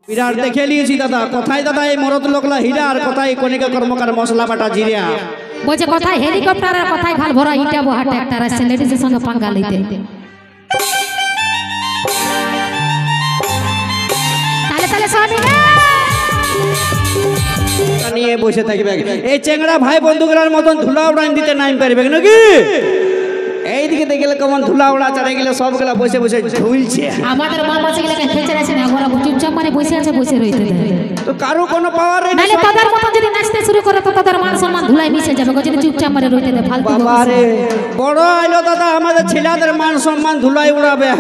বিরাট দেখে নিয়েছি দাদা। কোথায় দাদা এই মরদ লোকলা হীরা আর কোথায় কণিকা কর্মকার মশলা বাটা জিরা? বলছে কোথায় হেলিকপ্টার আর কোথায় খাল ভরা ইটা বহা ট্রাক্টর আসছে লেডিসের সঙ্গে পাঙ্গা লইতে। তাহলে তাহলে শুনি না নিয়ে বসে থাকবে। এই চেংড়া ভাই বন্ধুগুলার মতন ধুলা উড়ান দিতে নাই পারবে নাকি? এইদিকে দেখলে কেমন ধুলা উড়া চারে গেলে সবগুলা বসে বসে ঝুলছে। আমাদের মা মাসে গেলে খেচে আছে না, ওরা চুপচাপ মানে বসে আছে, বসে রইতে দেয়। তো কারো কোনো পাওয়ার নেই। নালে তাদের মত যদি নাচতে শুরু করে তো তাদের মান সম্মান ধুলাই মিশে যাবে। যদি চুপচাপ মানে রইতে দেয় ফালতু। বাবারে বড় আইলো দাদা, আমাদের ছেলেদের মান সম্মান ধুলাই উড়াবে।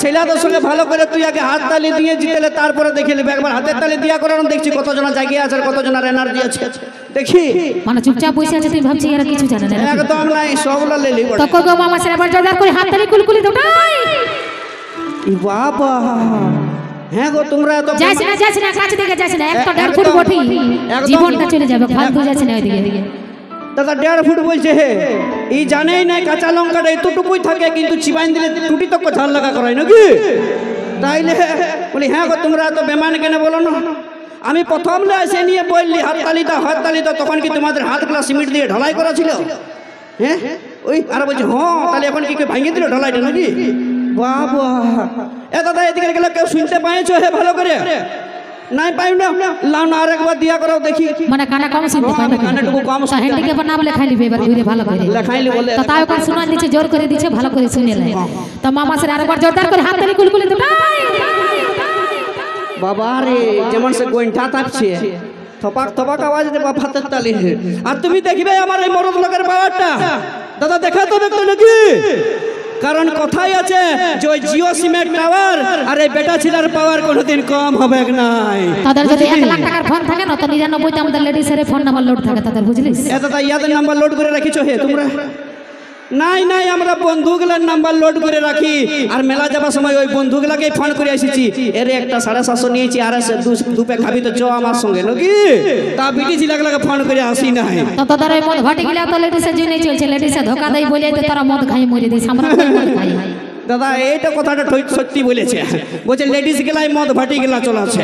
ছেলেদের সঙ্গে ভালো করে তুই আগে হাত তালি দিয়ে জিতেলে তারপরে দেখে নেবে। একবার হাতের তালি দিয়া করানো দেখছি কতজনা জায়গায় আছে আর কতজনের এনার্জি আছে দেখি। মানে চুপচাপ বসে আছে, তুই ভাবছিস এরা কিছু জানে না। একদম নাই, সবগুলা লেলি তো কই গো মামা সেরা বাজার করে হাত তালি কুলকুলি দোটাই। ই বাবা, হ্যাঁ গো তোমরা তো যাস না কাছে দিকে যাস না, একটা 1.5 ফুট বটি জীবনটা চলে যাবে। ফালতু যাস না ওইদিকে। দাদা 1.5 ফুট বলছে হে, এই জানেই না কাঁচা লঙ্কাটা এতটুকুই থাকে, কিন্তু চিবাইন দিলে টুটি তক ঝাল লাগা করাই নাকি? তাইলে বলি হ্যাঁ গো তোমরা তো বেমান কেন বলো না? আমি প্রথম এসে নিয়ে বললি হাততালিটা, তখন কি তোমাদের হাতগুলা সিমেন্ট দিয়ে ঢালাই করা ছিল? হ্যাঁ ওই আর বলছে হ্যাঁ, তাহলে এখন কি ভেঙে দিল ঢালাইটা নাকি? বাবা এ দাদা এদিকে গেলে কেউ শুনতে পাইছো হে ভালো করে? নাই পাই না, লাও না আরেকবার দিয়া করো দেখি। মানে কানা কম শুনতে পাই না, কানাটুকু কম শুনতে পাই। হ্যান্ডিকে নাম লেখাই লিবে এবার ঘুরে ভালো করে লেখাইলি বলে তো তাও কোন শোনা দিচ্ছে, জোর করে দিচ্ছে, ভালো করে শুনে লাই। তো মামা স্যার আরেকবার জোরদার করে হাত তালি কুলকুলি দোটাই। বাবা রে যেমন সে গোইঠা তাপছে, থপাক থপাক আওয়াজ রে বাবা হাতের তালি। আর তুমি দেখবে আমার এই মরদ লোকের পাওয়ারটা দাদা, দেখা তো দেখতো নাকি? কারণ কথাই আছে যে ওই জিও সিমের টাওয়ার আর এই বেটা ছিলার পাওয়ার কোনোদিন কম হবে নাই। তাদের যদি 1 লাখ টাকার ফোন থাকে না, তো 99তে আমাদের লেডিসের ফোন নাম্বার লোড থাকে তাদের, বুঝলিস? এত তাই ইয়াদের নাম্বার লোড করে রাখিছো হে তোমরা? নাই আমরা বন্ধুগুলার নাম্বার লোড করে রাখি, আর মেলা যাবার সময় ওই বন্ধুগুলাকে ফোন করে এসেছি, এর একটা 750 নিয়েছি, আর এসে দুপে খাবি তো চ আমার সঙ্গে নাকি? তা বিটি ছিলাগুলাকে ফোন করে আসি নাই। তো তাদের ওই মদ ঘটে গেলে তো লেডিসের জন্যই চলছে, লেডিসে ধোকা দেয় বলে তো তারা মদ খাই মরে দিস। আমরা মদ খাই দাদা এইটা কথাটা সত্যি বলেছে। বলছে লেডিস গেলাই মদ ভাটি গেলা চলাছে।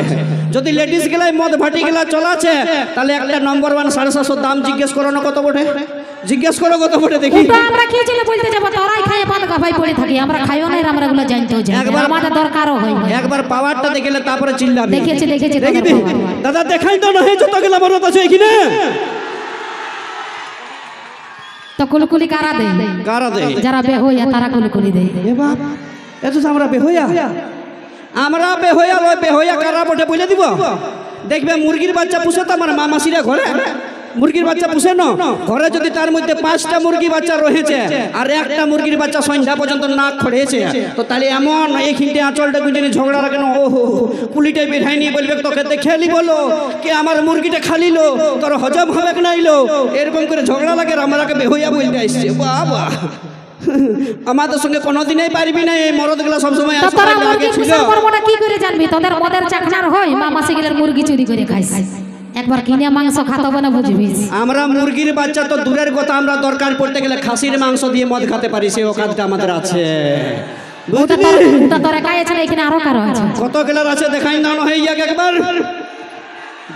যদি লেডিস গেলাই মদ ভাটি গেলা চলাছে, তাহলে একটা নম্বর 1 750 দাম জিজ্ঞেস করো না কত বটে? জিজ্ঞেস করো কত বটে দেখি। আমরা কি চলে বলতে যাব? তোরাই খায় পাত গাফাই পড়ে থাকি, আমরা খাইও না, আমরা এগুলো জানতেও জানি, আমাদের দরকারও হয় না। একবার পাওয়ারটা দেখলে তারপরে চিল্লাবি। দেখেছি দাদা দেখাই তো না, যত গেলা মরদ আছে এখানে। তো কুলকুলি কারা দেয়? যারা বেহইয়া তারা কুলকুলি দেয়। এ বাপ, এত আমরা বেহইয়া? আমরা বেহইয়া লয়, বেহইয়া কারা বটে বলে দিব। দেখবে মুরগির বাচ্চা পুষে তো আমার মা মাসিরা ঘরে মুরগির বাচ্চা পুষে না, ঘরে যদি তার মধ্যে 5টা মুরগি বাচ্চা রয়েছে আর একটা মুরগির বাচ্চা সন্ধ্যা পর্যন্ত নাক খড়েছে, তো তাহলে এমন এইখানটা আঁচলটা গুঁজে ঝগড়া রাখেন, ওহো কুলিটাই বেঠাই নিয়ে বলবে তোকে দেখেলি বলো কে আমার মুরগিটা খালিলো, তোর হজম হবে না ইলো, এরকম করে ঝগড়া লাগে। আমরাকে বেহইয়া বলতে আসছে। বাবা আমাদের সঙ্গে কোনোদিনই পারবি না, এই মরদগুলা সবসময় কি করে জানবি? তোদের মদের চাকনার হয়, মা মাসি গেলের মুরগি চুরি করে খাইস, একবার কিনে মাংস খাতে হবে না, বুঝবি? আমরা মুরগির বাচ্চা তো দূরের কথা, আমরা দরকার পড়তে গেলে খাসির মাংস দিয়ে মদ খেতে পারি, সেই ওকাদটা আমাদের আছে। এখানে আরো কারো আছে, কত গেলার আছে দেখাই না হয়ে যাক একবার।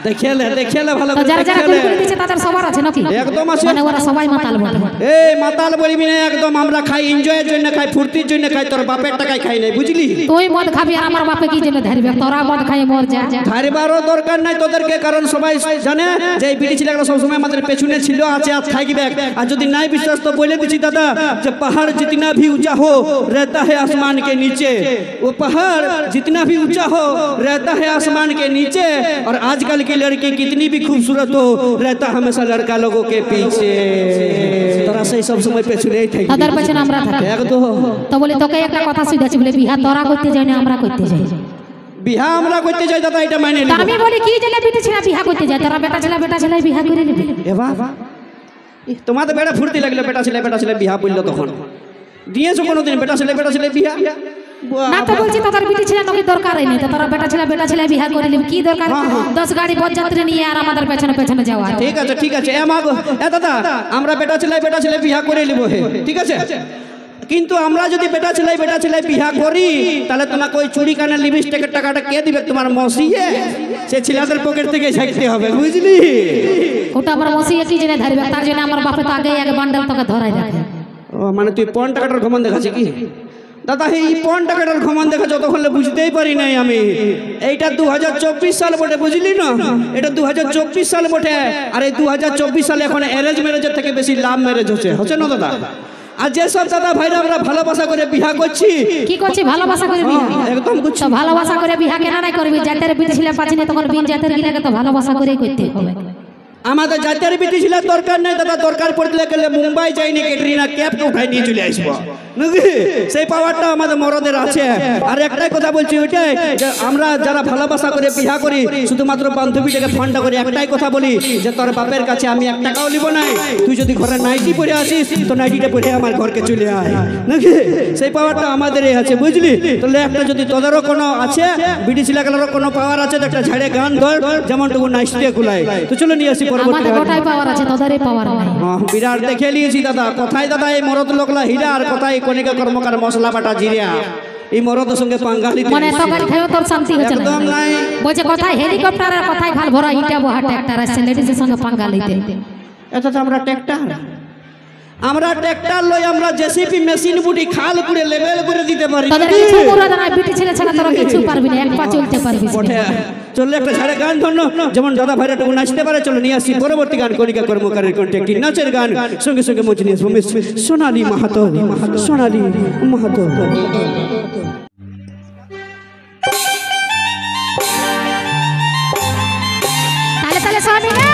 দেখেলে ভালো করে যারা কুলকুলি দিচ্ছে তাদের সবার আছে নাকি? একদম আছে, মানে ওরা সবাই মাতাল বটে। এই মাতাল বলবি না, একদম আমরা খাই এনজয়ের জন্য খাই, ফুর্তির জন্য খাই, তোর বাপের টাকায় খাই নাই, বুঝলি? তুই মদ খাবি আর আমার বাপে কি জন্য ধরবে? তোরা মদ খাই মর যা। ধরবারও দরকার নাই তোদেরকে, কারণ সবাই জানে যে এই বিড়ি ছিলাগুলো সবসময় আমাদের পেছনে ছিল, আছে আর থাকবে। আর যদি নাই বিশ্বাস তো বলে দিচ্ছি দাদা, যে পাহাড় जितना भी ऊंचा हो रहता है आसमान के नीचे, वो पहाड़ जितना भी ऊंचा हो रहता है आसमान के नीचे, और आजकल की लड़की कितनी भी खूबसूरत हो रहता हमेशा लड़का लोगों के पीछे। তোরা সেই সব সময় পেছনেই থাকি, তাদের পেছনে আমরা থাকি। একদম। তো বলি তোকে একটা কথা শুনেছি বলে, বিহা তোরা করতে যাই না, আমরা করতে যাই। বিহা আমরা করতে যাই দাদা, এটা মানে নিব। আমি বলি কি জেলে বিটি ছেলে বিহা করতে যায়, তোরা বেটা ছেলে বিহা করে নেবে। এ বাবা তোমাদের বেড়া ফুর্তি লাগলো, বেটা ছেলে বিহা বললো, তখন দিয়েছো কোনোদিন বেটা ছেলে বিহা? না তো বলছি তোদের বিটি ছেলে নাকি দরকারই নেই, তো তোরা বেটা ছেলে বিহা করে নিবি, কি দরকার 10 গাড়ি বরযাত্রী নিয়ে আর আমাদের পেছনে যাওয়া? ঠিক আছে এ দাদা আমরা বেটা ছেলে বিহা করে নিব, হে ঠিক আছে, কিন্তু আমরা যদি বেটা ছেলে বিয়া করি তাহলে তোমাকে ওই চুরি কানের লিপস্টিকের টাকাটা কে দিবে? তোমার মসিয়ে সে ছেলেদের পকেট থেকে ঝাঁকতে হবে, বুঝলি? ওটা আমার মসিয়ে কি জেনে ধরবে? তার জন্য আমার বাপে তো আগে বান্ডেল তোকে ধরাই রাখে। ও মানে তুই পন টাকাটার ঘমন দেখাচ্ছে কি? দাদা এই পন টাকাটার ঘমন দেখা যতক্ষণ বুঝতেই পারি নাই আমি। এইটা 2024 সাল বটে, বুঝলি না? এটা 2024 সাল বটে। আর এই 2024 সালে এখন অ্যারেঞ্জ ম্যারেজের থেকে বেশি লাভ ম্যারেজ হচ্ছে না দাদা? আর যেসব দাদা ভাইরা আমরা ভালোবাসা করে বিয়া করছি, কি করছি? ভালোবাসা করে বিয়া একদম তো ভালোবাসা করে বিয়া কেন নাই করবি? জাতের বিটি ছিল পাচ্ছি না, তখন বিন জাতের গিলাকে তো ভালোবাসা করেই করতে হবে। আমাদের জাতের বিটি ছিল দরকার নাই দাদা, দরকার পড়লে গেলে মুম্বাই যাইনি ক্যাটরিনা ক্যাপকে উঠাই নিয়ে চলে আসবো নাকি? সেই পাওয়ারটা আমাদের মরদের আছে। আর একটাই কথা বলছি, ওইটাই যে আমরা যারা ভালোবাসা করে বিয়া করি শুধুমাত্র বান্ধবীটাকে ফোনটা করি, একটাই কথা বলি যে তোর বাপের কাছে আমি 1 টাকাও নিব নাই, তুই যদি ঘরে নাইটি পরে আসিস তো নাইটিটা পরে আমার ঘরকে চলে আয় নাকি? সেই পাওয়ারটা আমাদেরই আছে, বুঝলি? তাহলে একটা যদি তোদেরও কোনো আছে, বিটি ছিলাগুলোরও কোনো পাওয়ার আছে তো একটা ঝাড়ে গান ধর, যেমনটুকু নাইটিয়ে গুলাই। তো চলো নিয়ে আসি আমাদের গোটাই পাওয়ার আছে, তোদেরই পাওয়ার নাই। বিরাট দেখে নিয়েছি দাদা। কোথায় দাদা এই মরদ লোকলা হীরা, আর কোথায় কণিকা কর্মকার মশলা বাটা জিরা? এই মরদের সঙ্গে পাঙ্গালি মানে তরকারি খাইও তোর শান্তি হচ্ছে না। একদম নাই। বলছে কথায় হেলিকপ্টার আর কথায় ঘাল ভরা ইটা বহা ট্রাক্টর আসছে লেডিসের সঙ্গে পাঙ্গা লইতে। এটা তো আমরা ট্রাক্টর লই, আমরা জেসিপি মেশিন বুটি খাল করে লেভেল করে দিতে পারি। তোদের কিছু পুরো জানা বিটি ছেলে ছাড়া তোরা কিছু পারবি না, এক পা চলতে পারবি না। চললে একটা ঝাড়ে গান ধন্য, যেমন দাদা ভাইরা টুকু নাচতে পারে। চলো নিয়ে আসি পরবর্তী গান, কণিকা কর্মকারের কণ্ঠে একটি নাচের গান। সঙ্গে সঙ্গে মঞ্চে নিয়ে আসবো মিস সোনালী মাহাতো। সোনালী মাহাতো তাহলে তাহলে সোনি রে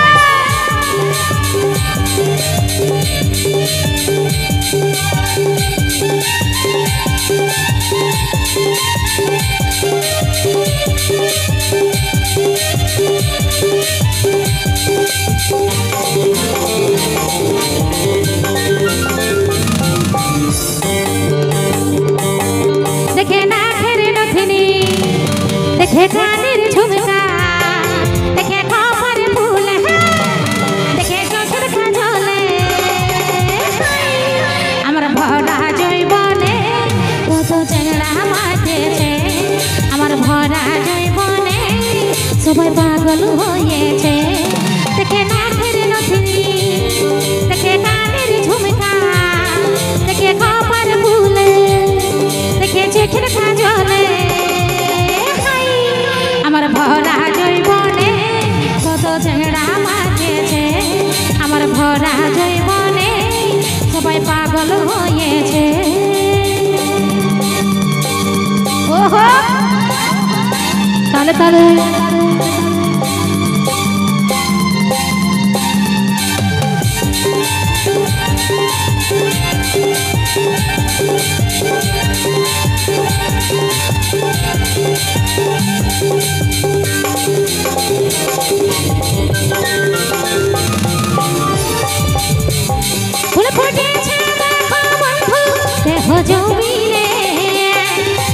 দেখে না ফেরে নথিনি, দেখে কানের ঝুমকা, দেখে খবর ফুল, দেখে চোখের কাজলে, আমার ভরা জৈবনে কত চেংড়া মাঠেছে, আমার ভরা জৈবনে সবাই পাগল হয়েছে। দেখে না ফেরে নথিনি, দেখে কানের ঝুমকা, দেখে খবর ফুল, দেখে চোখের কাজলে, আমার ভরা জৈবনে কত চেংড়া মাঠেছে, আমার ভরা জৈবনে সবাই পাগল হয়েছে। ওহো তাহলে তাহলে ফুল ফুটেছে দেখো বন্ধু দেহ জমিলে,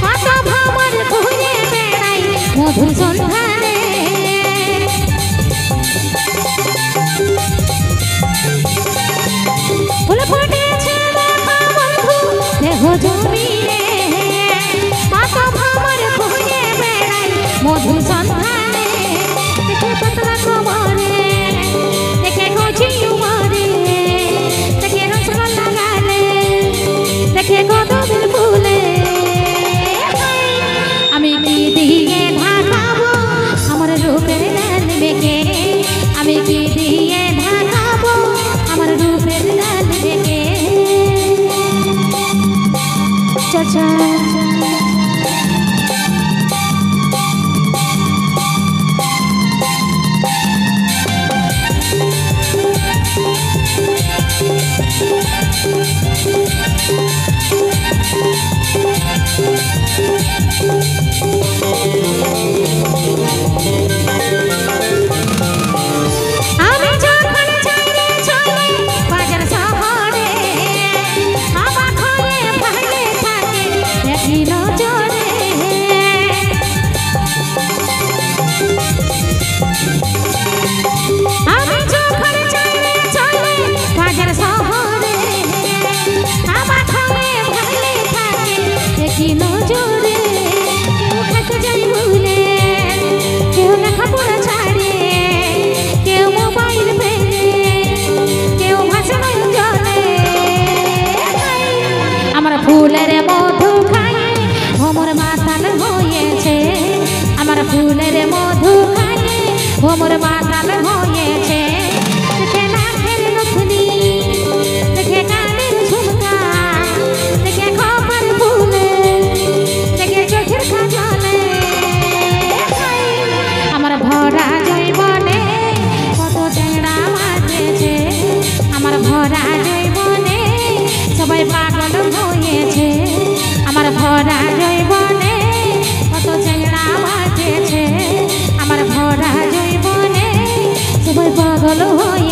কত ভ্রমর ঘুরে বেড়াই মধুর সন্ধানে, ভোমর মাতাল হয়েছে দেখে নাকের নথুনি দেখে কানের ঝুমকা দেখে খবর ফুলে দেখে চোখের কাজলে আমার ভরা জৈবনে কত চেংড়া মাঝেছে আমার ভরা জৈবনে সবাই পাগল হয়েছে আমার ভরা জৈবনে কত চেংড়া মাঝেছে আমার ভরা জৈবনে সবাই পাগল হয়ে